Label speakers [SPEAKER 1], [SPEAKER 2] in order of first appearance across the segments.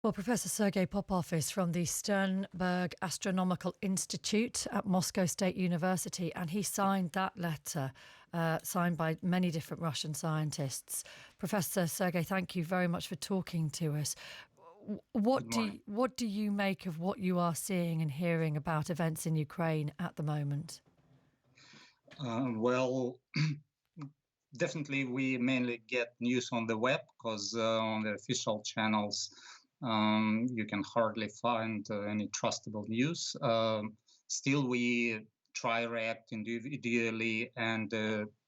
[SPEAKER 1] Well, Professor S.B.Popov is from the Sternberg Astronomical Institute at Moscow State University, and he signed that letter, signed by many different Russian scientists. Professor Sergei, thank you very much for talking to us. What do you make of what you are seeing and hearing about events in Ukraine at the moment?
[SPEAKER 2] Well, definitely we mainly get news on the web because on the official channels you can hardly find any trustable news. Still, we try react individually and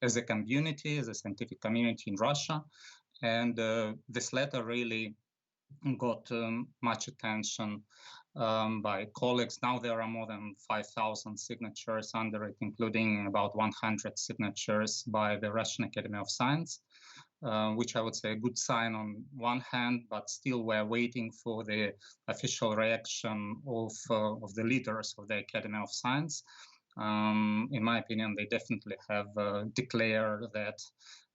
[SPEAKER 2] as a community, as a scientific community in Russia. And this letter really got much attention by colleagues. Now there are more than 5,000 signatures under it, including about 100 signatures by the Russian Academy of Science, which I would say a good sign on one hand, but still we're waiting for the official reaction of the leaders of the Academy of Science. In my opinion, they definitely have declared that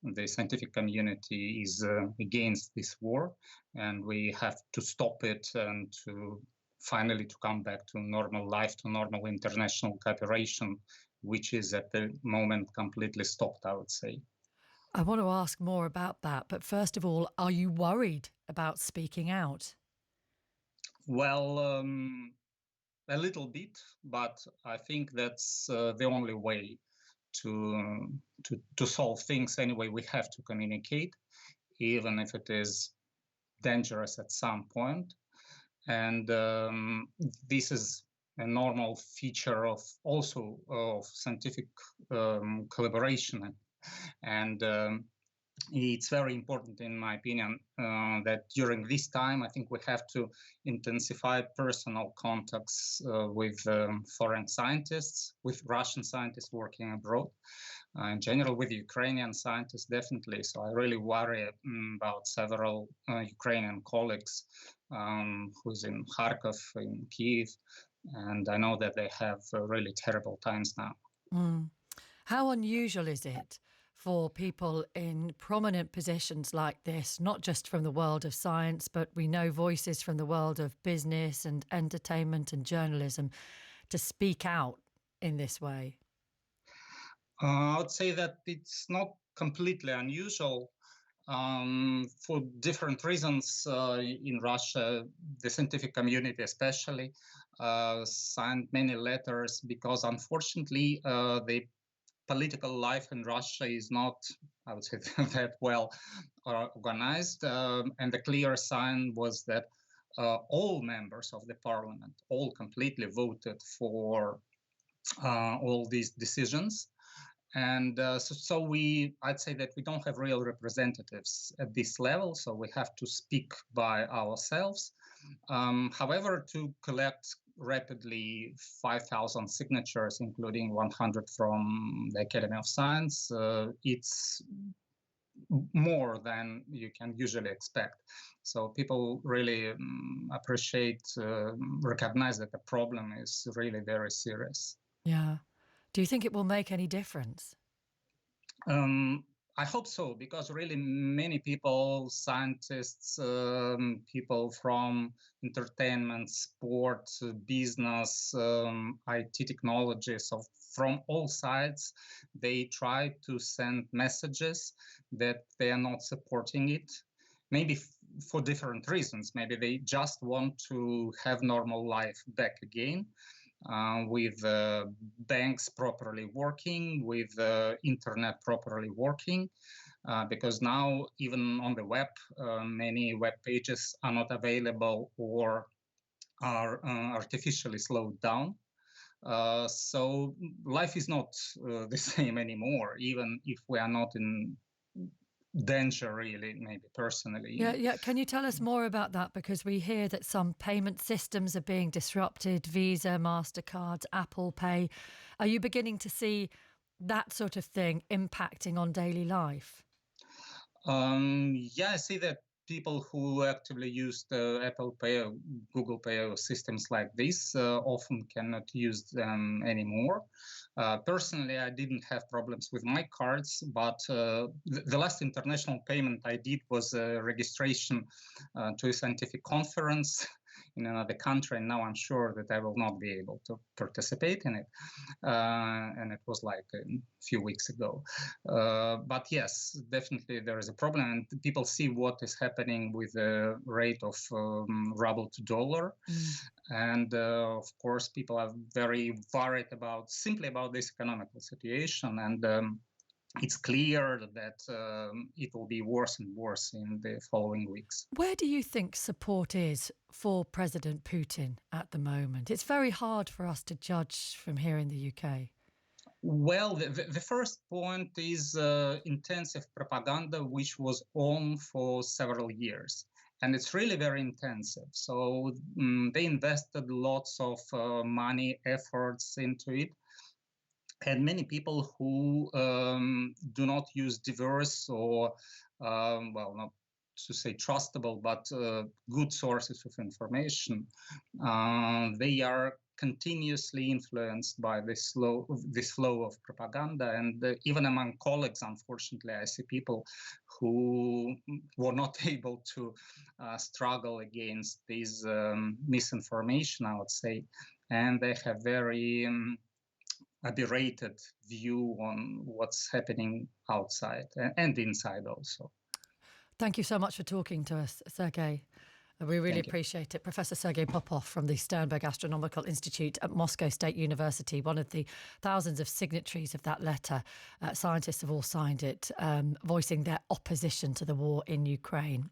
[SPEAKER 2] the scientific community is against this war, and we have to stop it and to finally to come back to normal life, to normal international cooperation, which is at the moment completely stopped, I would say.
[SPEAKER 1] I want to ask more about that, but first of all, are you worried about speaking out?
[SPEAKER 2] Well, a little bit, but I think that's the only way to solve things. Anyway, we have to communicate, even if it is dangerous at some point. And this is a normal feature of also of scientific collaboration. And it's very important, in my opinion, that during this time, I think we have to intensify personal contacts with foreign scientists, with Russian scientists working abroad, in general with Ukrainian scientists, definitely. So I really worry about several Ukrainian colleagues who's in Kharkov, in Kiev, and I know that they have really terrible times now.
[SPEAKER 1] How unusual is it for people in prominent positions like this, not just from the world of science, but we know voices from the world of business and entertainment and journalism, to speak out in this way?
[SPEAKER 2] I would say that it's not completely unusual. For different reasons in Russia, the scientific community especially signed many letters because unfortunately the political life in Russia is not, I would say, that well organized. And the clear sign was that all members of the parliament, all completely voted for all these decisions. And so I'd say that we don't have real representatives at this level, so we have to speak by ourselves. However, to collect rapidly 5,000 signatures, including 100 from the Academy of Science, it's more than you can usually expect. So people really recognize that the problem is really very serious.
[SPEAKER 1] Yeah. Do you think it will make any difference?
[SPEAKER 2] I hope so, because really many people, scientists, people from entertainment, sport, business, IT technology, so from all sides, they try to send messages that they are not supporting it. Maybe for different reasons. Maybe they just want to have normal life back again, with banks properly working, with internet properly working, because now even on the web, many web pages are not available or are artificially slowed down. So life is not the same anymore, even if we are not in danger, really, maybe personally.
[SPEAKER 1] Yeah. Can you tell us more about that? Because we hear that some payment systems are being disrupted, Visa, MasterCard, Apple Pay. Are you beginning to see that sort of thing impacting on daily life?
[SPEAKER 2] I see that people who actively used Apple Pay or Google Pay or systems like this often cannot use them anymore. Personally, I didn't have problems with my cards, but the last international payment I did was a registration to a scientific conference in another country, and now I'm sure that I will not be able to participate in it. And it was like a few weeks ago. But yes, definitely there is a problem, and people see what is happening with the rate of ruble to dollar. And of course, people are very worried simply about this economical situation. And it's clear that it will be worse and worse in the following weeks.
[SPEAKER 1] Where do you think support is for President Putin at the moment? It's very hard for us to judge from here in the UK.
[SPEAKER 2] Well, the first point is intensive propaganda, which was on for several years. And it's really very intensive. So they invested lots of money, efforts into it. And many people who do not use diverse or, well, not to say trustable, but good sources of information, they are continuously influenced by this flow of propaganda. And even among colleagues, unfortunately, I see people who were not able to struggle against this misinformation, I would say. And they have very a berated view on what's happening outside and inside also.
[SPEAKER 1] Thank you so much for talking to us, Sergei. We really appreciate it. Professor S.B.Popov from the Sternberg Astronomical Institute at Moscow State University, one of the thousands of signatories of that letter. Scientists have all signed it, voicing their opposition to the war in Ukraine.